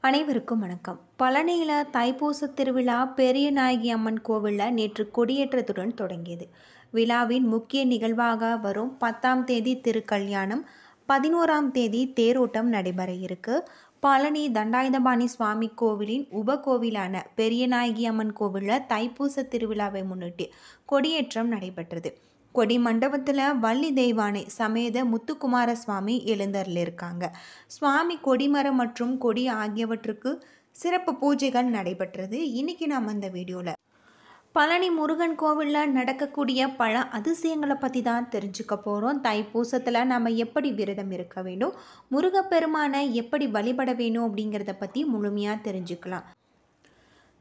அனைவருக்கும் வணக்கம். பழனியில் தைப்பூச திருவிழா பெரியநாயகி அம்மன் கோவிலில் நேற்று கொடியேற்றத்துடன் தொடங்கியது. விழாவின் முக்கிய நிகழ்வாக வரும் 10ஆம் தேதி திருக்கல்யாணம், 11ஆம் தேதி தேரோட்டம் நடைபெற இருக்கு. பழனி தண்டாயுதபாணி சுவாமி கோவிலின் உபகோவிலான பெரியநாயகி அம்மன் கோவிலில் தைப்பூச திருவிழாவை முன்னிட்டு கொடியேற்றம் நடைபெற்றது. கொடி மண்டபத்தில் வள்ளி தெய்வானை சமேத முத்துக்குமார சுவாமி எழுந்தருளிருக்காங்க. சுவாமி கொடிமரம் மற்றும் கொடி ஆகியவற்றுக்கு சிறப்பு பூஜைகள் நடைபெற்றது. இன்னைக்கு நாம் இந்த வீடியோவில் பழனி முருகன் கோவிலில் நடக்கக்கூடிய பல அதிசயங்களை பற்றி தான் தெரிஞ்சுக்க போகிறோம். தைப்பூசத்தில் நம்ம எப்படி விரதம் இருக்க வேண்டும், முருகப்பெருமானை எப்படி வழிபட வேணும் அப்படிங்கிறத பற்றி முழுமையாக தெரிஞ்சுக்கலாம்.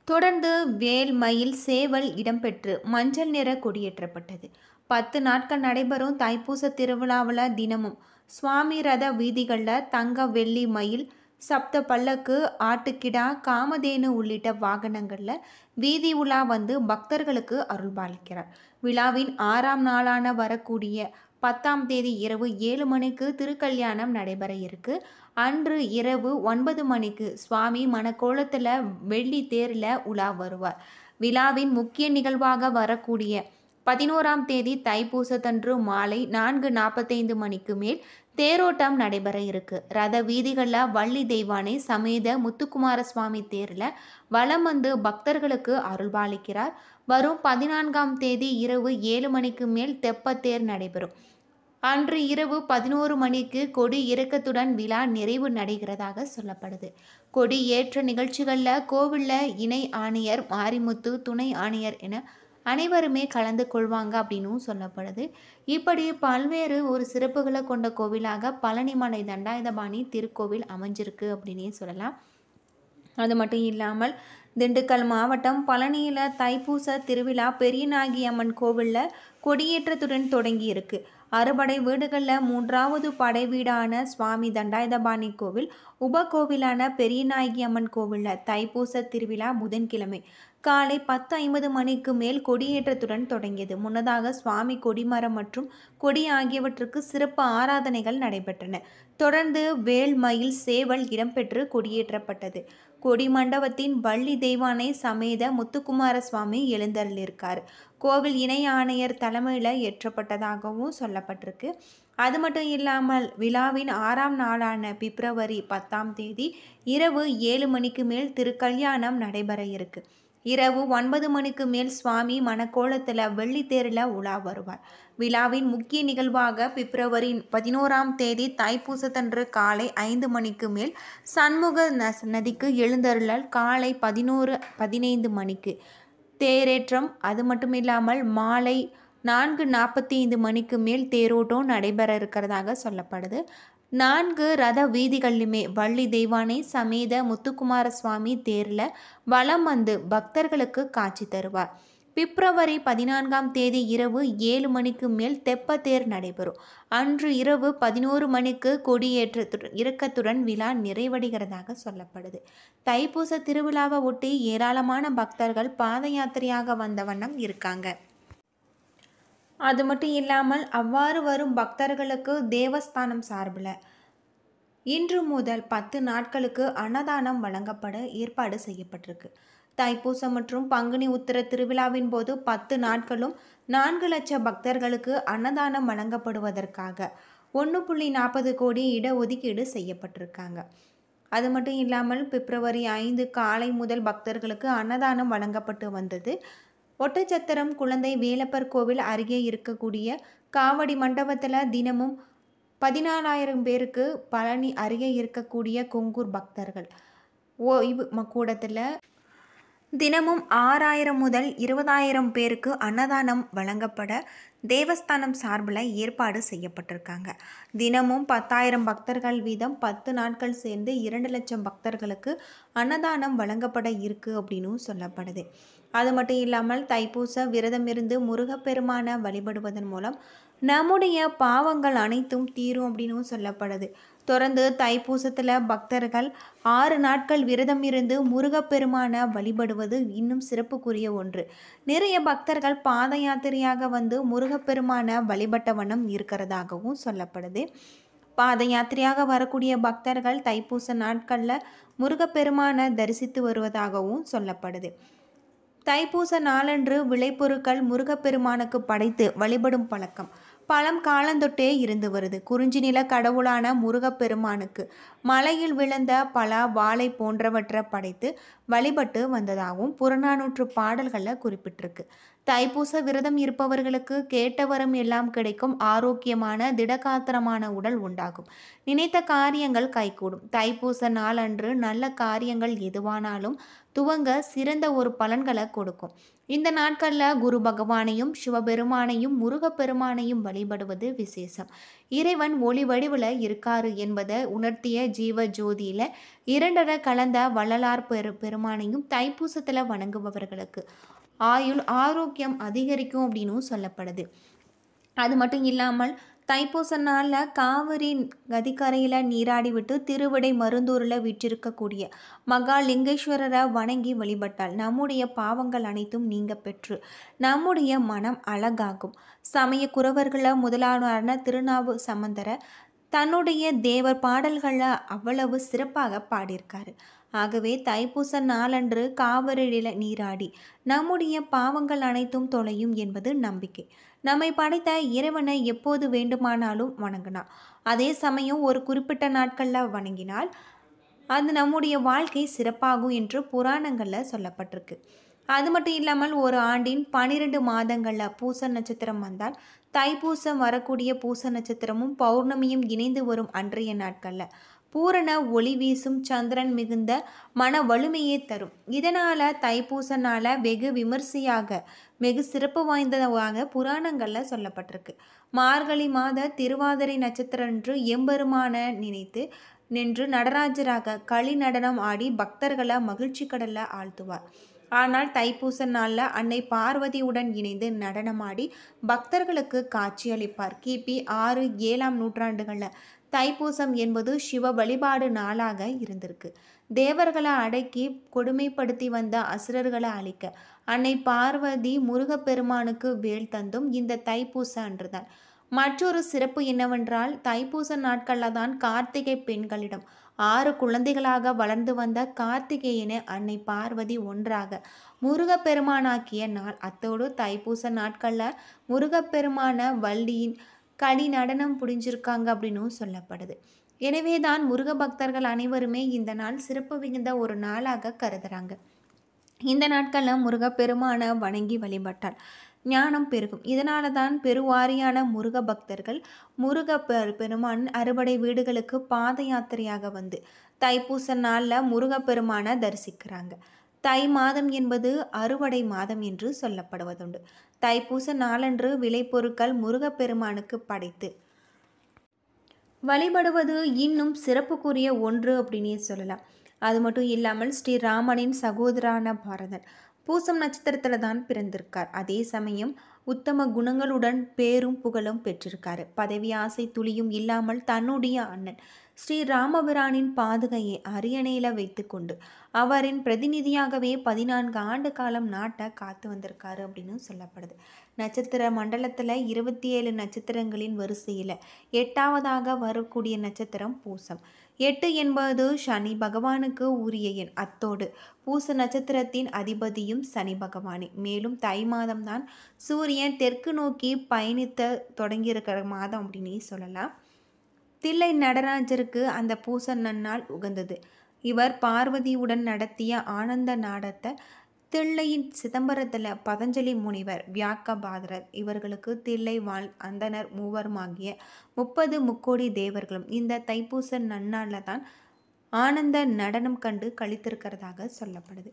தொடர்ந்து வேல், மயில், சேவல் இடம்பெற்று மஞ்சள் நிற கொடியேற்றப்பட்டது. 10 நாட்கள் நடைபெறும் தைப்பூச திருவிழாவில் தினமும் சுவாமி ரத வீதிகளில் தங்க, வெள்ளி, மயில், சப்த பல்லக்கு, ஆட்டுக்கிடா, காமதேனு உள்ளிட்ட வாகனங்களில் வீதி உலா வந்து பக்தர்களுக்கு அருள்பாலிக்கிறார். விழாவின் 6ஆம் நாளான வரக்கூடிய 10ஆம் தேதி இரவு 7 மணிக்கு திருக்கல்யாணம் நடைபெற இருக்கு. அன்று இரவு 9 மணிக்கு சுவாமி மணக்கோலத்தில் வெள்ளி தேரில் உலா வருவார். விழாவின் முக்கிய நிகழ்வாக வரக்கூடிய 11ஆம் தேதி தைப்பூசத்தன்று மாலை 4:45 மணிக்கு மேல் தேரோட்டம் நடைபெற இருக்கு. ரத வீதிகளில் வள்ளி தெய்வானை சமேத முத்துக்குமார சுவாமி தேரில் வலம் வந்து பக்தர்களுக்கு அருள்பாலிக்கிறார். வரும் 14ஆம் தேதி இரவு 7 மணிக்கு மேல் தெப்பத்தேர் நடைபெறும். அன்று இரவு 11 மணிக்கு கொடி இறக்கத்துடன் விழா நிறைவு நடைகிறதாக சொல்லப்படுது. கொடி ஏற்ற நிகழ்ச்சிகளில் கோவிலில் இணை ஆணையர் மாரிமுத்து, துணை ஆணையர் என அனைவருமே கலந்து கொள்வாங்க அப்படின்னும் சொல்லப்படுது. இப்படி பல்வேறு சிறப்புகளை கொண்ட கோவிலாக பழனிமலை தண்டாயுதபாணி திருக்கோவில் அமைஞ்சிருக்கு அப்படின்னே சொல்லலாம். அது மட்டும் இல்லாமல் திண்டுக்கல் மாவட்டம் பழனியில் தைப்பூச திருவிழா பெரியநாயகி அம்மன் கோவிலில் கொடியேற்றத்துடன் தொடங்கி இருக்கு. அறுபடை வீடுகளில் 3வது படை வீடான சுவாமி தண்டாயுதபாணி கோவில் உபகோவிலான பெரியநாயகி அம்மன் கோவிலில் தைப்பூச திருவிழா புதன்கிழமை காலை 10:50 மணிக்கு மேல் கொடியேற்றத்துடன் தொடங்கியது. முன்னதாக சுவாமி கொடிமரம் மற்றும் கொடி ஆகியவற்றுக்கு சிறப்பு ஆராதனைகள் நடைபெற்றன. தொடர்ந்து வேல், மயில், சேவல் இடம்பெற்று கொடியேற்றப்பட்டது. கொடி மண்டபத்தின் வள்ளி தெய்வானை சமேத முத்துக்குமார சுவாமி எழுந்தருளிருக்கார். கோவில் இணை ஆணையர் தலைமையில் ஏற்றப்பட்டதாகவும் சொல்லப்பட்டிருக்கு. அது மட்டும் இல்லாமல் விழாவின் 6ஆம் நாளான பிப்ரவரி 10ஆம் தேதி இரவு 7 மணிக்கு மேல் திருக்கல்யாணம் நடைபெற இருக்கு. இரவு 9 மணிக்கு மேல் சுவாமி மணக்கோலத்தில் வெள்ளித்தேரில் உலா வருவார். விழாவின் முக்கிய நிகழ்வாக பிப்ரவரி 11ஆம் தேதி தைப்பூசத்தன்று காலை 5 மணிக்கு மேல் சண்முக நதிக்கு எழுந்தருளல், காலை 11:15 மணிக்கு தேரேற்றம், அது மட்டும் இல்லாமல் மாலை 4:45 மணிக்கு மேல் தேரோட்டம் நடைபெற இருக்கிறதாக சொல்லப்படுது. 4 ரத வீதிகளிலுமே வள்ளி தெய்வானை சமேத முத்துக்குமார சுவாமி தேரில் வலம் வந்து பக்தர்களுக்கு காட்சி தருவார். பிப்ரவரி 14ஆம் தேதி இரவு 7 மணிக்கு மேல் தெப்பத்தேர் நடைபெறும். அன்று இரவு 11 மணிக்கு கொடியேற்றத்துடன் இறக்கத்துடன் விழா நிறைவடைகிறதாக சொல்லப்படுது. தைப்பூச திருவிழாவை ஒட்டி ஏராளமான பக்தர்கள் பாத யாத்திரையாக வந்த வண்ணம் இருக்காங்க. அது மட்டும் இல்லாமல் அவ்வாறு வரும் பக்தர்களுக்கு தேவஸ்தானம் சார்பில் இன்று முதல் 10 நாட்களுக்கு அன்னதானம் வழங்கப்பட ஏற்பாடு செய்யப்பட்டிருக்கு. தைப்பூசம் மற்றும் பங்குனி உத்திர திருவிழாவின் போது 10 நாட்களும் 4 லட்சம் பக்தர்களுக்கு அன்னதானம் வழங்கப்படுவதற்காக 1.40 கோடி இடஒதுக்கீடு செய்யப்பட்டிருக்காங்க. அது மட்டும் இல்லாமல் பிப்ரவரி 5 காலை முதல் பக்தர்களுக்கு அன்னதானம் வழங்கப்பட்டு வந்தது. ஒட்டச்சத்திரம் குழந்தை வேலப்பர் கோவில் அருகே இருக்கக்கூடிய காவடி மண்டபத்தில் தினமும் 14,000 பேருக்கு, பழனி அருகே இருக்கக்கூடிய கொங்கூர் பக்தர்கள் ஓய்வு கூடத்தில் தினமும் 6,000 முதல் 20,000 பேருக்கு அன்னதானம் வழங்கப்பட தேவஸ்தானம் சார்பில் ஏற்பாடு செய்யப்பட்டிருக்காங்க. தினமும் 10,000 பக்தர்கள் வீதம் 10 நாட்கள் சேர்ந்து 2 லட்சம் பக்தர்களுக்கு அன்னதானம் வழங்கப்பட இருக்கு அப்படின்னு சொல்லப்படுது. அது மட்டும் இல்லாமல் தைப்பூச விரதம் இருந்து முருகப்பெருமானை வழிபடுவதன் மூலம் நம்முடைய பாவங்கள் அனைத்தும் தீரும் அப்படின்னு சொல்லப்படுது. தொடர்ந்து தைப்பூசத்தில் பக்தர்கள் 6 நாட்கள் விரதம் இருந்து முருகப்பெருமானை வழிபடுவது இன்னும் சிறப்புக்குரிய ஒன்று. நிறைய பக்தர்கள் பாத யாத்திரையாக வந்து முருகப்பெருமானை வழிபட்ட வண்ணம் இருக்கிறதாகவும் சொல்லப்படுது. பாத யாத்திரையாக வரக்கூடிய பக்தர்கள் தைப்பூச நாட்களில் முருகப்பெருமானை தரிசித்து வருவதாகவும் சொல்லப்படுது. தைப்பூச நாளன்று விளைபொருட்கள் முருகப்பெருமானுக்கு படைத்து வழிபடும் பழக்கம் பழம் காலந்தொட்டே இருந்து வருது. குறிஞ்சி நில கடவுளான முருகப்பெருமானுக்கு மலையில் விழுந்த பலா வாழை போன்றவற்றை படைத்து வழிபட்டு வந்ததாகவும் புறநானூற்று பாடல்களில் குறிப்பிட்டிருக்கு. தைப்பூச விரதம் இருப்பவர்களுக்கு கேட்ட வரம் எல்லாம் கிடைக்கும், ஆரோக்கியமான திடகாத்திரமான உடல் உண்டாகும், நினைத்த காரியங்கள் கைகூடும். தைப்பூச நாளன்று நல்ல காரியங்கள் எதுவானாலும் துவங்க சிறந்த ஒரு பலன்களை கொடுக்கும். இந்த நாட்களில் குரு பகவானையும் சிவபெருமானையும் முருகப்பெருமானையும் வழிபடுவது விசேஷம். இறைவன் ஒளி வடிவில் இருக்காரு என்பதை உணர்த்திய ஜீவ ஜோதியில் இரண்டரை கலந்த வள்ளலார் பெருமானையும் தைப்பூசத்தில் வணங்குபவர்களுக்கு ஆரோக்கியம் அதிகரிக்கும் அப்படின்னு சொல்லப்படுது. அது மட்டும் இல்லாமல் தைப்பூச நாளில் காவிரி நதிக்கரையில் நீராடி விட்டு திருவிடை மருந்தூரில் விற்றிருக்கக்கூடிய மகாலிங்கேஸ்வரரை வணங்கி வழிபட்டால் நம்முடைய பாவங்கள் அனைத்தும் நீங்க பெற்று நம்முடைய மனம் அழகாகும். சமய குறவர்களை முதலான திருநாவு சம்பந்தரை தன்னுடைய தேவர் பாடல்களை அவ்வளவு சிறப்பாக பாடியிருக்காரு. ஆகவே தைப்பூச நாளன்று காவிரியில் நீராடி நம்முடைய பாவங்கள் அனைத்தும் தொலையும் என்பது நம்பிக்கை. நம்மை படைத்த இறைவனை எப்போது வேண்டுமானாலும் வணங்கினார். அதே சமயம் ஒரு குறிப்பிட்ட நாட்களில் வணங்கினால் அது நம்முடைய வாழ்க்கை சிறப்பாகும் என்று புராணங்களில் சொல்லப்பட்டிருக்கு. அது மட்டும் இல்லாமல் ஒரு ஆண்டின் 12 மாதங்களில் பூச நட்சத்திரம் வந்தால் தைப்பூசம் வரக்கூடிய பூச நட்சத்திரமும் பௌர்ணமியும் இணைந்து வரும் அன்றைய நாட்களில் பூரண ஒளி வீசும் சந்திரன் மிகுந்த மன வலிமையை தரும். இதனால் தைப்பூச நாளை வெகு விமர்சையாக வெகு சிறப்பு வாய்ந்ததாக புராணங்களில் சொல்லப்பட்டிருக்கு. மார்கழி மாத திருவாதிரை நட்சத்திரன்று எம்பெருமான நினைத்து நின்று நடராஜராக களி நடனம் ஆடி பக்தர்களை மகிழ்ச்சி கடலில் ஆழ்த்துவார். ஆனால் தைப்பூச நாளில் அன்னை பார்வதியுடன் இணைந்து நடனமாடி பக்தர்களுக்கு காட்சியளிப்பார். கிபி 6-7 நூற்றாண்டுகளில் தைப்பூசம் என்பது சிவ வழிபாடு நாளாக இருந்திருக்கு. தேவர்களை அடக்கி கொடுமைப்படுத்தி வந்த அசுரர்களை அழிக்க அன்னை பார்வதி முருகப்பெருமானுக்கு வேல் தந்தும் இந்த தைப்பூச அன்றுதான். மற்றொரு சிறப்பு என்னவென்றால் தைப்பூச நாட்களில் தான் கார்த்திகை பெண்களிடம் 6 குழந்தைகளாக வளர்ந்து வந்த கார்த்திகேயனை அன்னை பார்வதி ஒன்றாக முருகப்பெருமானாக்கிய நாள். அத்தோடு தைப்பூச நாட்களில் முருகப்பெருமான வள்ளியின் களி நடனம் புரிஞ்சிருக்காங்க அப்படின்னு சொல்லப்படுது. எனவே தான் முருக பக்தர்கள் அனைவருமே இந்த நாள் சிறப்பு மிகுந்த ஒரு நாளாக கருதுறாங்க. இந்த நாட்களில் முருகப்பெருமானை வணங்கி வழிபட்டால் ஞானம் பெருகும். இதனால தான் பெருவாரியான முருக பக்தர்கள் பெருமான் அறுபடை வீடுகளுக்கு பாத யாத்திரையாக வந்து தைப்பூச நாளில் முருகப்பெருமானை தரிசிக்கிறாங்க. தை மாதம் என்பது அறுவடை மாதம் என்று சொல்லப்படுவதுண்டு. தைப்பூச நாளன்று விளைபொருட்கள் முருகப்பெருமானுக்கு படைத்து வழிபடுவது இன்னும் சிறப்புக்குரிய ஒன்று அப்படின்னே சொல்லலாம். அது மட்டும் இல்லாமல் ஸ்ரீராமனின் சகோதரான பாரதன் பூசம் நட்சத்திரத்தில் தான் பிறந்திருக்கார். அதே சமயம் உத்தம குணங்களுடன் பேரும் புகழும் பெற்றிருக்காரு. பதவி ஆசை துளியும் இல்லாமல் தன்னுடைய அண்ணன் ஸ்ரீராமபிரானின் பாதுகையை அரியணையில் வைத்து கொண்டு அவரின் பிரதிநிதியாகவே 14 ஆண்டு காலம் நாட்டை காத்து வந்திருக்காரு அப்படின்னு சொல்லப்படுது. நட்சத்திர மண்டலத்தில் 27 நட்சத்திரங்களின் வரிசையில் 8வதாக வரக்கூடிய நட்சத்திரம் பூசம். 8 என்பது சனி பகவானுக்கு உரிய எண். அத்தோடு பூச நட்சத்திரத்தின் அதிபதியும் சனி பகவானே. மேலும் தை மாதம்தான் சூரியன் தெற்கு நோக்கி பயணித்த தொடங்கியிருக்கிற மாதம் அப்படின்னே சொல்லலாம். தில்லை நடராஜருக்கு அந்த பூச நன்னாள் உகந்தது. இவர் பார்வதியுடன் நடத்திய ஆனந்த நாடத்தை தில்லையின் சிதம்பரத்தில் பதஞ்சலி முனிவர் வியாக்கபாதரர் இவர்களுக்கு தில்லை வாழ் அந்தனர் மூவருமாகிய 30 முக்கோடி தேவர்களும் இந்த தைப்பூச நன்னாளில் தான் ஆனந்த நடனம் கண்டு கழித்திருக்கிறதாக சொல்லப்படுது.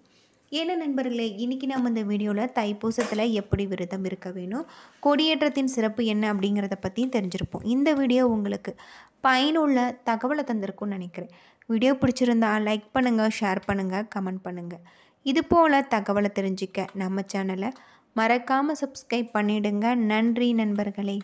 ஏன்னா நண்பர்களே, இன்றைக்கி நம்ம இந்த வீடியோவில் தைப்பூசத்தில் எப்படி விரதம் இருக்க வேணும், கொடியேற்றத்தின் சிறப்பு என்ன அப்படிங்கிறத பற்றியும் தெரிஞ்சிருப்போம். இந்த வீடியோ உங்களுக்கு பயனுள்ள தகவலை தந்திருக்கும்னு நினைக்கிறேன். வீடியோ பிடிச்சிருந்தா லைக் பண்ணுங்கள், ஷேர் பண்ணுங்கள், கமெண்ட் பண்ணுங்கள். இது போல் தகவலை தெரிஞ்சிக்க நம்ம சேனலை மறக்காமல் சப்ஸ்கிரைப் பண்ணிவிடுங்க. நன்றி நண்பர்களே.